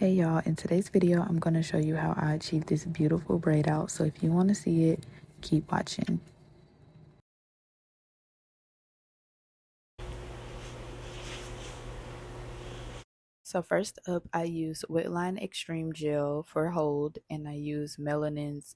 Hey y'all, in today's video I'm going to show you how I achieved this beautiful braid out. So if you want to see it, keep watching. So first up, I use Wetline Xtreme gel for hold, and I use Melanin's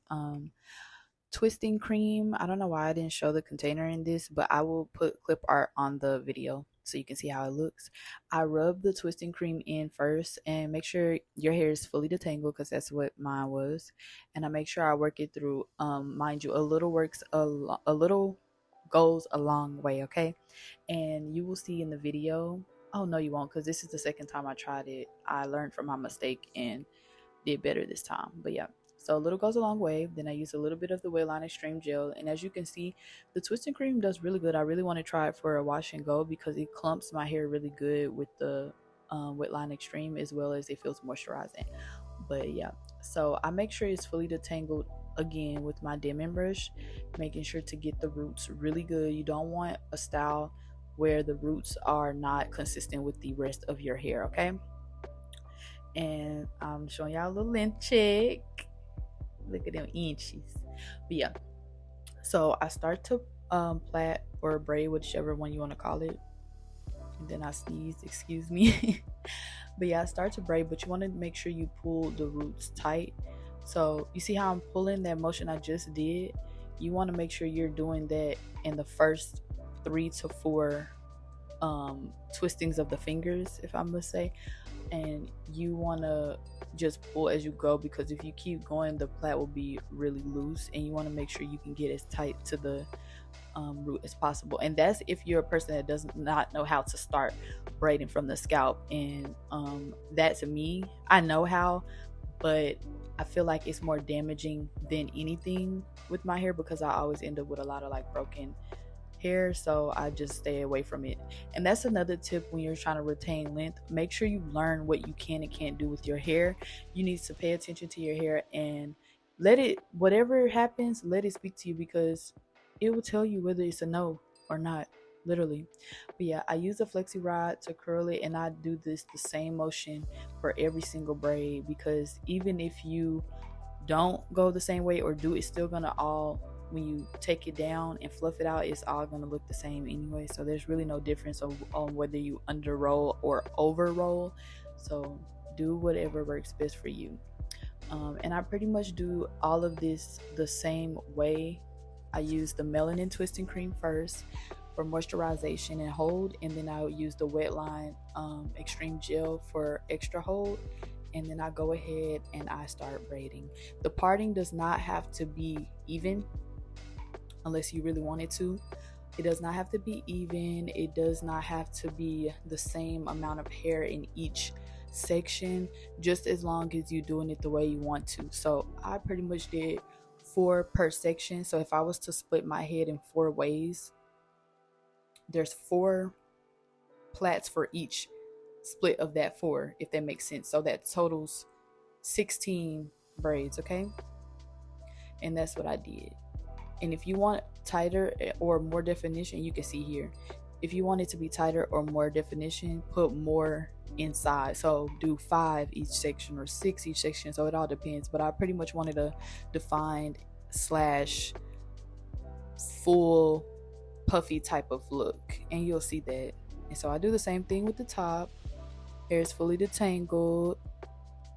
twisting cream. I don't know why I didn't show the container in this, but I will put clip art on the video so you can see how it looks. I rub the twisting cream in first and make sure your hair is fully detangled, because that's what mine was. And I make sure I work it through. Mind you, a little little goes a long way, okay? And you will see in the video. Oh no, you won't, because this is the second time I tried it. I learned from my mistake and did better this time. But yeah, so a little goes a long way. Then I use a little bit of the Wetline Extreme gel, and as you can see, the twisting cream does really good. I really want to try it for a wash and go because it clumps my hair really good with the Wetline Extreme, as well as it feels moisturizing. But yeah, so I make sure it's fully detangled again with my Denman brush, making sure to get the roots really good. You don't want a style where the roots are not consistent with the rest of your hair, okay? And I'm showing y'all a little length check. Look at them inches. But yeah, so I start to plait or braid, whichever one you want to call it. And then I sneezed, excuse me. But yeah, I start to braid, but you want to make sure you pull the roots tight. So you see how I'm pulling that motion I just did? You want to make sure you're doing that in the first 3 to 4 twistings of the fingers, if I must say. And you want to just pull as you go, because if you keep going, the plait will be really loose, and you want to make sure you can get as tight to the root as possible. And that's if you're a person that does not know how to start braiding from the scalp. And that's me. I know how, but I feel like it's more damaging than anything with my hair, because I always end up with a lot of like broken hair, so I just stay away from it. And that's another tip when you're trying to retain length. Make sure you learn what you can and can't do with your hair. You need to pay attention to your hair and let it, whatever happens, let it speak to you, because it will tell you whether it's a no or not, literally. But yeah, I use a flexi rod to curl it, and I do this the same motion for every single braid, because even if you don't go the same way or do, it's still gonna all, when you take it down and fluff it out, it's all gonna look the same anyway. So there's really no difference on whether you under roll or over roll. So do whatever works best for you. And I pretty much do all of this the same way. I use the Melanin twisting cream first for moisturization and hold, and then I use the Wetline Extreme gel for extra hold, and then I go ahead and I start braiding. The parting does not have to be even unless you really want it to. It does not have to be even. It does not have to be the same amount of hair in each section, just as long as you're doing it the way you want to. So I pretty much did 4 per section. So if I was to split my head in 4 ways, there's 4 plaits for each split of that 4, if that makes sense. So that totals 16 braids, okay? And that's what I did. And if you want tighter or more definition, you can see here. If you want it to be tighter or more definition, put more inside. So do 5 each section or 6 each section. So it all depends. But I pretty much wanted a defined slash full puffy type of look. And you'll see that. And so I do the same thing with the top. Hair is fully detangled.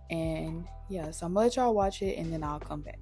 And yeah, so I'm gonna let y'all watch it and then I'll come back.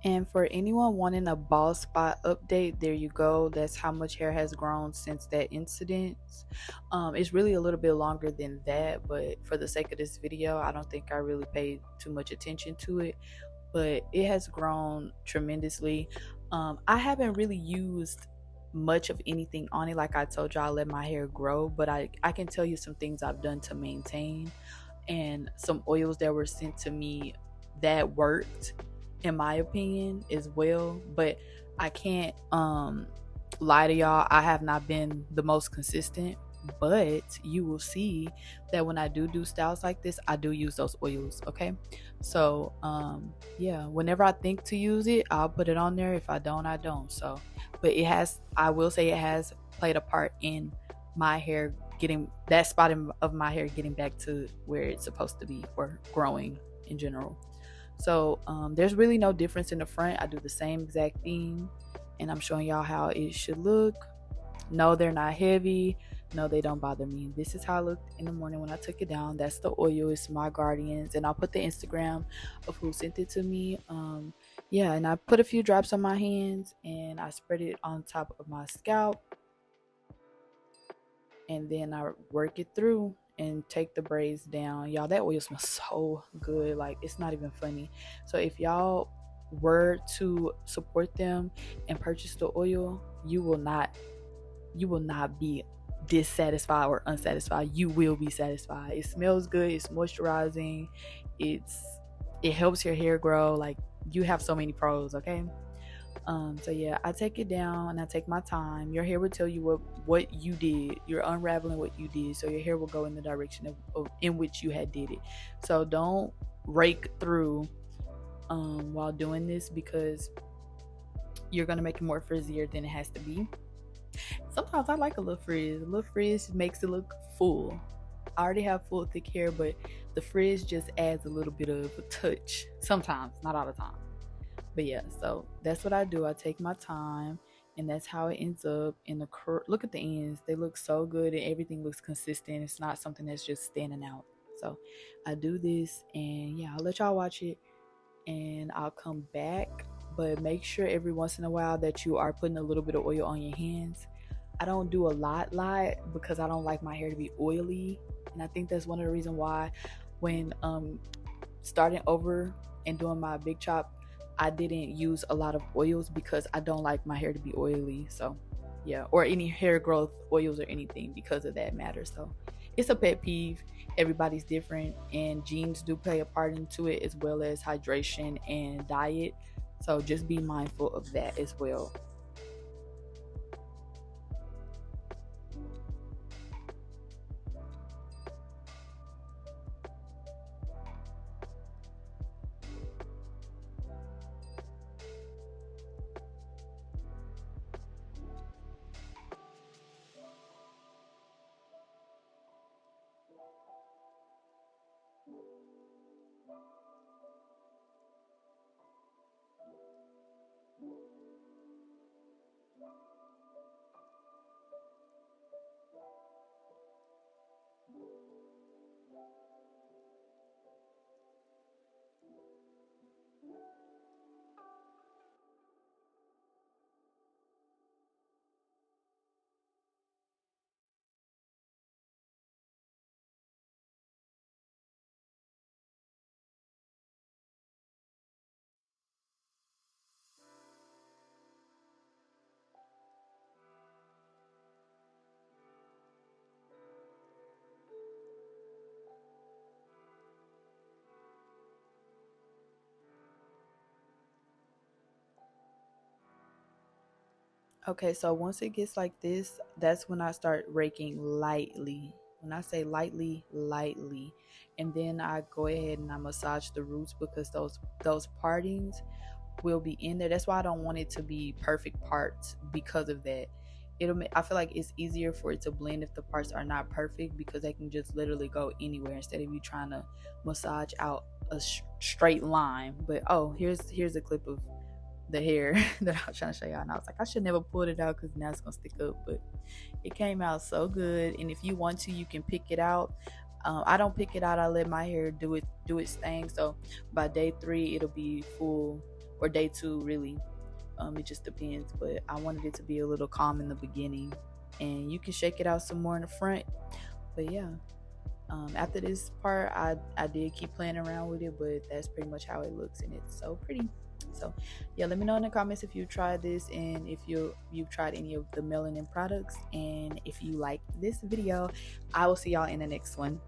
And for anyone wanting a bald spot update, there you go. That's how much hair has grown since that incident. It's really a little bit longer than that, but for the sake of this video, I don't think I really paid too much attention to it. But it has grown tremendously. I haven't really used much of anything on it. Like I told you, I let my hair grow, but I can tell you some things I've done to maintain and some oils that were sent to me that worked in my opinion as well. But I can't lie to y'all, I have not been the most consistent, but you will see that when I do styles like this, I do use those oils. Okay, so yeah, whenever I think to use it, I'll put it on there. If I don't, I don't. So but it has, I will say, it has played a part in my hair getting that spot of my hair getting back to where it's supposed to be, or growing in general. So there's really no difference in the front. I do the same exact thing, and I'm showing y'all how it should look. No, they're not heavy. No, they don't bother me. This is how it looked in the morning when I took it down. That's the oil. It's my Guardians, and I'll put the Instagram of who sent it to me. Yeah, and I put a few drops on my hands, and I spread it on top of my scalp, and then I work it through and take the braids down. Y'all, that oil smells so good. Like, it's not even funny. So if y'all were to support them and purchase the oil, you will not be dissatisfied or unsatisfied. You will be satisfied. It smells good, it's moisturizing, it helps your hair grow. Like, you have so many pros. Okay, so yeah, I take it down and I take my time. Your hair will tell you what you did. You're unraveling what you did, so your hair will go in the direction of in which you had did it. So don't rake through while doing this, because you're gonna make it more frizzier than it has to be. Sometimes I like a little frizz. A little frizz makes it look full. I already have full thick hair, but the frizz just adds a little bit of a touch. Sometimes, not all the time. But yeah, so that's what I do. I take my time, and that's how it ends up in the look at the ends. They look so good, and everything looks consistent. It's not something that's just standing out. So I do this, and yeah, I'll let y'all watch it, and I'll come back. But make sure every once in a while that you are putting a little bit of oil on your hands. I don't do a lot because I don't like my hair to be oily, and I think that's one of the reasons why when starting over and doing my big chop, I didn't use a lot of oils, because I don't like my hair to be oily. So yeah, or any hair growth oils or anything, because of that matter. So it's a pet peeve. Everybody's different, and genes do play a part into it, as well as hydration and diet. So just be mindful of that as well. Okay, so once it gets like this, that's when I start raking lightly. When I say lightly, lightly. And then I go ahead and I massage the roots, because those partings will be in there. That's why I don't want it to be perfect parts, because of that. I feel like it's easier for it to blend if the parts are not perfect, because they can just literally go anywhere instead of you trying to massage out a straight line. But oh, here's a clip of the hair that I was trying to show y'all, and I was like, I should never pull it out because now it's gonna stick up, but it came out so good. And if you want to, you can pick it out. I don't pick it out. I let my hair do its thing. So by day 3, it'll be full or day 2 really. It just depends, but I wanted it to be a little calm in the beginning, and you can shake it out some more in the front. But yeah, after this part, I did keep playing around with it, but that's pretty much how it looks, and it's so pretty. So yeah, let me know in the comments if you tried this, and if you've tried any of the Melanin products, and if you like this video. I will see y'all in the next one.